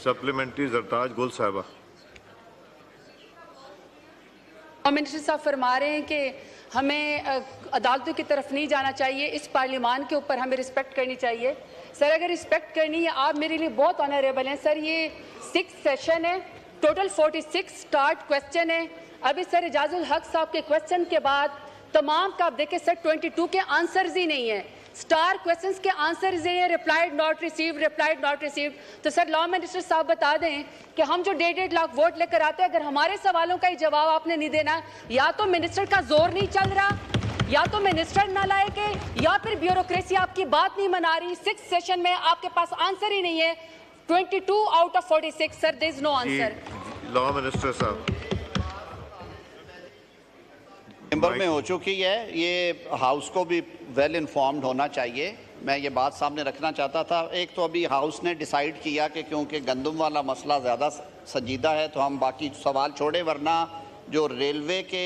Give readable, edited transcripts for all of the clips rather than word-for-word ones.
Supplementary Zartaj गुल साहिबा। Minister साहब फरमा रहे हैं कि हमें अदालतों की तरफ नहीं जाना चाहिए, इस पार्लियामान के ऊपर हमें रिस्पेक्ट करनी चाहिए। सर अगर रिस्पेक्ट करनी है, आप मेरे लिए बहुत ऑनरेबल हैं सर। ये 6th सेशन है, टोटल 46 स्टार्ट क्वेश्चन है। अभी सर एजाजुल हक साहब के क्वेश्चन के बाद तमाम का आप देखें सर 22 के आंसर्स ही नहीं है। स्टार क्वेश्चंस के आंसर्स ये replied not received, replied not received. तो सर लॉ मिनिस्टर साहब बता दें कि हम जो 1.5 लाख वोट लेकर आते हैं, अगर हमारे सवालों का ही जवाब आपने नहीं देना, या तो मिनिस्टर का जोर नहीं चल रहा, या तो मिनिस्टर नालायक है, या फिर ब्यूरोक्रेसी आपकी बात नहीं मना रही। 6th सेशन में आपके पास आंसर ही नहीं है। 22 out of 46 sir, there is no answer. Law minister साहब चैम्बर में हो चुकी है, ये हाउस को भी वेल इन्फॉर्म्ड होना चाहिए। मैं ये बात सामने रखना चाहता था। एक तो अभी हाउस ने डिसाइड किया कि क्योंकि गंदम वाला मसला ज़्यादा संजीदा है तो हम बाकी सवाल छोड़े, वरना जो रेलवे के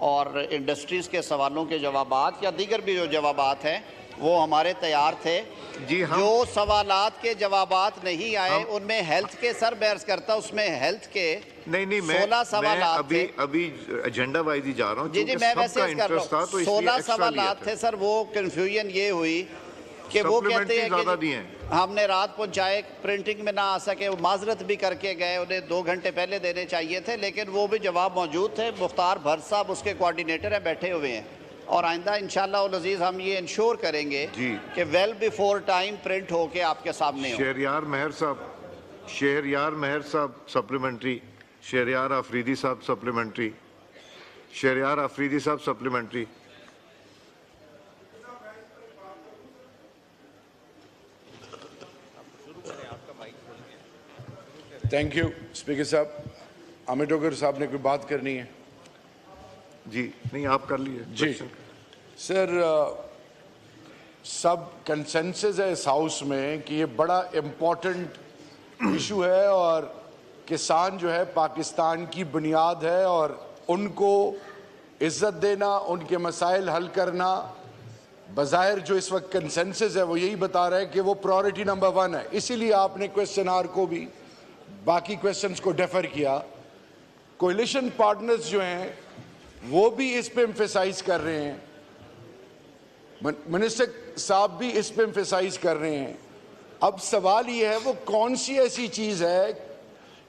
और इंडस्ट्रीज़ के सवालों के जवाबात या दीगर भी जो जवाबात हैं वो हमारे तैयार थे। जी हाँ, जो सवालात के जवाबात नहीं आए उनमें हेल्थ के सर बहस करता, उसमें हेल्थ के नहीं 16 सवालात थे। अभी एजेंडा वाइज ही जा रहा हूँ। जी मैं वैसे कर रहा हूँ। 16 सवालात थे सर। वो कंफ्यूजन ये हुई कि वो कहते हैं कि हमने रात पहुंचाए, प्रिंटिंग में ना आ सके, वो माजरत भी करके गए, उन्हें 2 घंटे पहले देने चाहिए थे, लेकिन वो भी जवाब मौजूद थे। मुख्तार भर साहब उसके कोऑर्डिनेटर हैं, बैठे हुए हैं। और आइंदा इंशाअल्लाह उल अजीज हम ये इंश्योर करेंगे कि वेल बिफोर टाइम प्रिंट होके आपके सामने हो। शहरयार महर साहब सप्लीमेंट्री, शहरयार आफरीदी साहब सप्लीमेंट्री, शहरयार आफरीदी साहब सप्लीमेंट्री। थैंक यू स्पीकर साहब। अमित डोगर साहब ने कोई बात करनी है? जी नहीं, आप कर लीजिए। जी सर, सब कंसेंसस है इस हाउस में कि ये बड़ा इम्पोर्टेंट इशू है और किसान जो है पाकिस्तान की बुनियाद है और उनको इज्जत देना, उनके मसाइल हल करना, बज़ाहिर जो इस वक्त कंसेंसस है वो यही बता रहा है कि वो प्रायोरिटी नंबर 1 है। इसीलिए आपने क्वेश्चन आवर को भी बाकी क्वेश्चंस को डेफर किया। कोalition पार्टनर्स जो हैं वो भी इस पे एम्फेसाइज कर रहे हैं, मिनिस्टर साहब भी इस पे एम्फेसाइज कर रहे हैं। अब सवाल ये है वो कौन सी ऐसी चीज़ है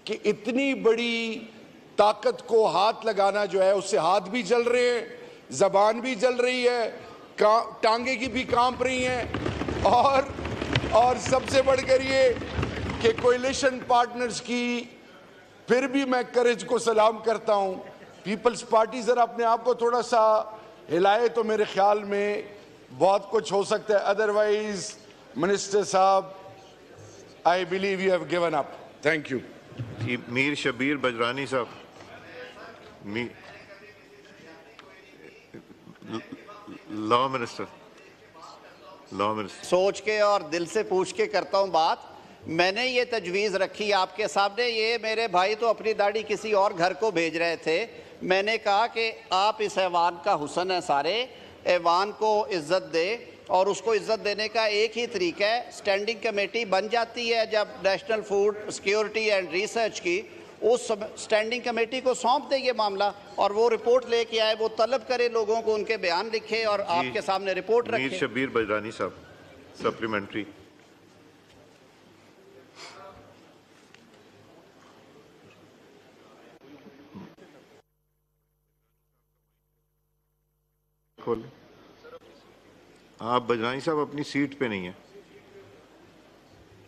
कि इतनी बड़ी ताकत को हाथ लगाना जो है उससे हाथ भी जल रहे हैं, ज़बान भी जल रही है, टांगे की भी कांप रही हैं, और सबसे बढ़कर ये कि कोalition पार्टनर्स की फिर भी मैं करेज को सलाम करता हूं। पीपल्स पार्टी जरा अपने आप को थोड़ा सा हिलाए तो मेरे ख्याल में बहुत कुछ हो सकता है। अदरवाइज मिनिस्टर साहब, I believe you have given up. Thank you. Mir Shabir Bajrani साहब, लॉ मिनिस्टर। सोच के और दिल से पूछ के करता हूं बात। मैंने ये तजवीज़ रखी आपके सामने, ये मेरे भाई तो अपनी दाढ़ी किसी और घर को भेज रहे थे। मैंने कहा कि आप इस ऐवान का हुसन है, सारे ऐवान को इज़्ज़त दे, और उसको इज़्ज़त देने का एक ही तरीका है, स्टैंडिंग कमेटी बन जाती है जब national food security and research की, उस स्टैंडिंग कमेटी को सौंप दे ये मामला और वो रिपोर्ट लेके आए, वो तलब करे लोगों को, उनके बयान लिखे और आपके सामने रिपोर्ट रखे। मीर शबीर बजरानी साहब सप्लीमेंट्री। आप बजरानी साहब अपनी सीट पे नहीं है,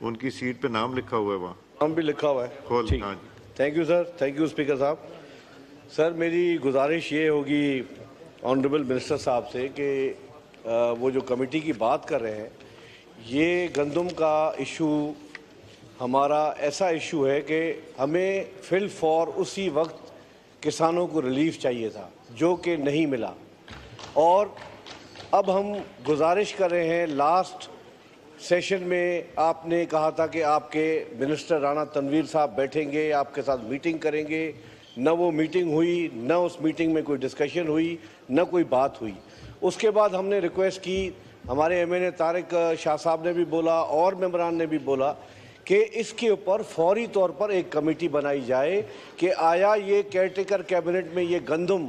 उनकी सीट पे नाम लिखा हुआ है, वहाँ नाम भी लिखा हुआ है। हाँ जी। Thank you sir, thank you speaker साहब। सर मेरी गुजारिश ये होगी ऑनरेबल मिनिस्टर साहब से कि वो जो कमेटी की बात कर रहे हैं, ये गंदम का इशू हमारा ऐसा इशू है कि हमें फिल फॉर उसी वक्त किसानों को रिलीफ चाहिए था जो कि नहीं मिला, और अब हम गुजारिश कर रहे हैं। लास्ट सेशन में आपने कहा था कि आपके मिनिस्टर राणा तनवीर साहब बैठेंगे, आपके साथ मीटिंग करेंगे, न वो मीटिंग हुई, न उस मीटिंग में कोई डिस्कशन हुई, न कोई बात हुई। उसके बाद हमने रिक्वेस्ट की, हमारे MNA तारिक शाह साहब ने भी बोला और मेंबरान ने भी बोला कि इसके ऊपर फौरी तौर पर एक कमेटी बनाई जाए कि आया ये केयरटेकर कैबिनेट में ये गंदम,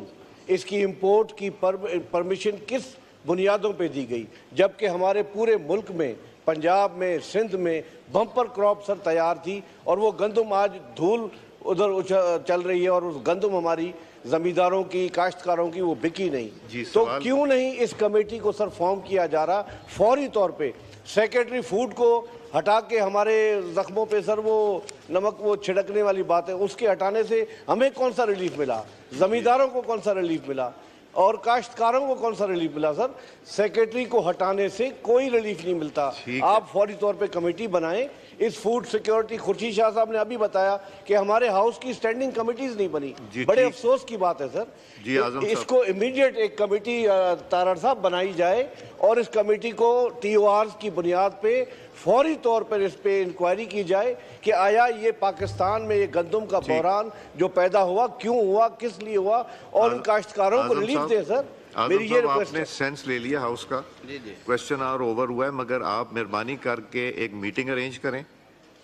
इसकी इंपोर्ट की परमिशन किस बुनियादों पे दी गई, जबकि हमारे पूरे मुल्क में, पंजाब में, सिंध में बम्पर क्रॉप सर तैयार थी और वो गंदम आज धूल उधर चल रही है और उस गंदम हमारी जमींदारों की, काश्तकारों की वो बिकी नहीं। तो क्यों नहीं इस कमेटी को सर फॉर्म किया जा रहा फौरी तौर पे? सेक्रेटरी फूड को हटा के हमारे जख्मों पे सर वो नमक वो छिड़कने वाली बात है, उसके हटाने से हमें कौन सा रिलीफ मिला, जमींदारों को कौन सा रिलीफ मिला और काश्तकारों को कौन सा रिलीफ मिला? सर सेक्रेटरी को हटाने से कोई रिलीफ नहीं मिलता। आप फौरी तौर पे कमेटी बनाएं। इस फूड सिक्योरिटी, खुर्शीद शाह साहब ने अभी बताया कि हमारे हाउस की स्टैंडिंग कमेटीज नहीं बनी, बड़े अफसोस की बात है सर। इसको इमीडिएट एक कमेटी तारड़ साहब बनाई जाए और इस कमेटी को TORs की बुनियाद पे फौरी तौर पर इस पे इंक्वायरी की जाए कि आया ये पाकिस्तान में ये गंदम का बहरान जो पैदा हुआ क्यों हुआ, किस लिए हुआ और इन काश्तकारों को रिलीफ दे। सर मेरी ये रिक्वेस्ट आपने सेंस ले लिया हाउस का, क्वेश्चन आवर ओवर हुआ है, मगर आप मेहरबानी करके एक मीटिंग अरेंज करें,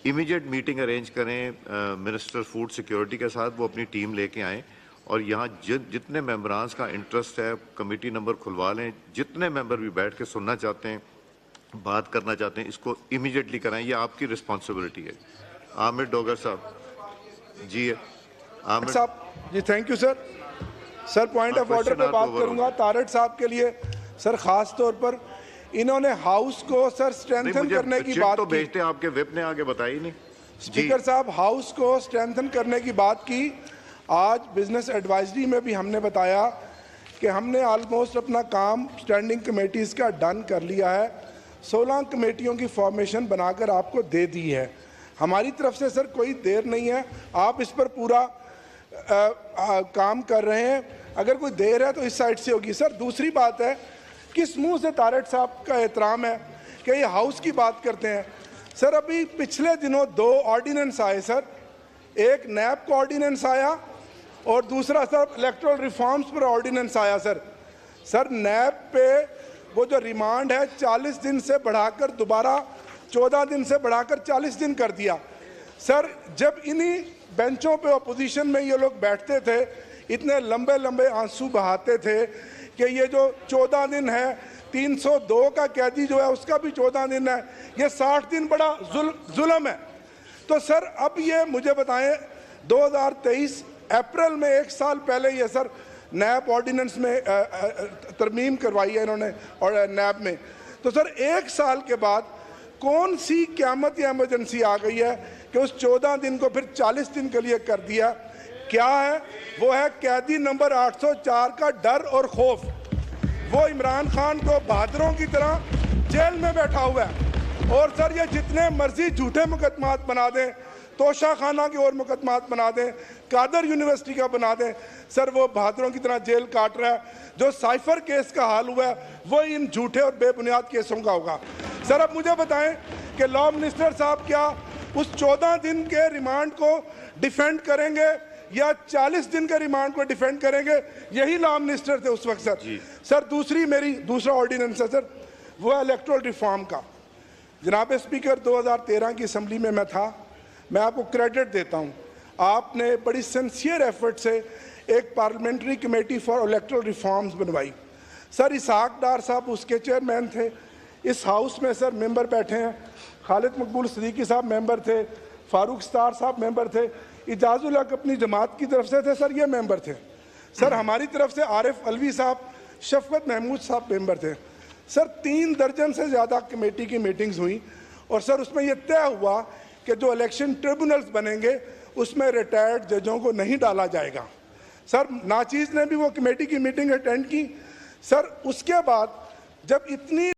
इमीडिएट मीटिंग अरेंज करें मिनिस्टर फूड सिक्योरिटी के साथ, वो अपनी टीम लेके आएँ और यहाँ जितने मेंबरान का इंटरेस्ट है कमेटी नंबर खुलवा लें, जितने मेंबर भी बैठ के सुनना चाहते हैं, बात करना चाहते हैं, इसको इमीडिएटली कराएं, ये आपकी रिस्पॉन्सिबिलिटी है। आमिर डोगर साहब जी, आमिर साहब जी, thank you sir. Sir point of order पे बात करूंगा तारड़ साहब के लिए। सर खास तौर पर इन्होंने हाउस को सर स्ट्रेंथन करने की बात तो की, भेजते आपके विप ने आगे बताई नहीं। स्पीकर साहब हाउस को स्ट्रेंथन करने की बात की। आज बिजनेस एडवाइजरी में भी हमने बताया कि हमने ऑलमोस्ट अपना काम स्टैंडिंग कमेटीज़ का डन कर लिया है, 16 कमेटियों की फॉर्मेशन बनाकर आपको दे दी है। हमारी तरफ से सर कोई देर नहीं है, आप इस पर पूरा काम कर रहे हैं। अगर कोई देर है तो इस साइड से होगी। सर दूसरी बात है, किस मुंह से तारड़ साहब का एहतराम है कि ये हाउस की बात करते हैं? सर अभी पिछले दिनों 2 ऑर्डिनेंस आए सर, एक नैब का ऑर्डिनेंस आया और दूसरा सर इलेक्टोरल रिफॉर्म्स पर ऑर्डिनेंस आया। सर नैब पे वो जो रिमांड है 40 दिन से बढ़ाकर दोबारा 14 दिन से बढ़ाकर 40 दिन कर दिया। सर जब इन्हीं बेंचों पे अपोजिशन में ये लोग बैठते थे, इतने लंबे लंबे आंसू बहाते थे कि ये जो 14 दिन है, 302 का कैदी जो है उसका भी 14 दिन है, ये 60 दिन बड़ा जुल्म है। तो सर अब ये मुझे बताएं, 2023 अप्रैल में 1 साल पहले ये सर नैब ऑर्डिनेंस में तरमीम करवाई है इन्होंने और नैब में, तो सर 1 साल के बाद कौन सी क़यामत या इमरजेंसी आ गई है कि उस 14 दिन को फिर 40 दिन के लिए कर दिया? क्या है वो? है कैदी नंबर 804 का डर और खौफ। वो इमरान खान को बहादुरों की तरह जेल में बैठा हुआ है और सर ये जितने मर्जी झूठे मुकदमात बना दें, तोशा खाना के और मुकदमात बना दें, कादर यूनिवर्सिटी का बना दें, सर वो बहादुरों की तरह जेल काट रहा है। जो साइफर केस का हाल हुआ है वो इन झूठे और बेबुनियाद केसों का होगा। सर अब मुझे बताएं कि लॉ मिनिस्टर साहब क्या उस 14 दिन के रिमांड को डिफेंड करेंगे या 40 दिन के रिमांड को डिफेंड करेंगे? यही लॉ मिनिस्टर थे उस वक्त सर। सर दूसरा ऑर्डिनेंस है सर, वो है इलेक्टोरल रिफॉर्म का। जनाब स्पीकर 2013 की असम्बली में मैं था, मैं आपको क्रेडिट देता हूँ, आपने बड़ी सिंसियर एफर्ट से एक parliamentary committee for electoral reforms बनवाई। सर इसहाक डार साहब उसके चेयरमैन थे। इस हाउस में सर मेंबर बैठे हैं, खालिद मकबूल सदीकी साहब मेंबर थे, फारूक स्टार साहब मेंबर थे, इजाजुल हक अपनी जमात की तरफ से थे सर, ये मेंबर थे। सर हमारी तरफ से आरिफ अलवी साहब, शफकत महमूद साहब मेंबर थे। सर 3 दर्जन से ज़्यादा कमेटी की मीटिंग्स हुई और सर उसमें यह तय हुआ कि जो इलेक्शन ट्रिब्यूनल्स बनेंगे उसमें रिटायर्ड जजों को नहीं डाला जाएगा। सर नाचीज़ ने भी वो कमेटी की मीटिंग अटेंड की। सर उसके बाद जब इतनी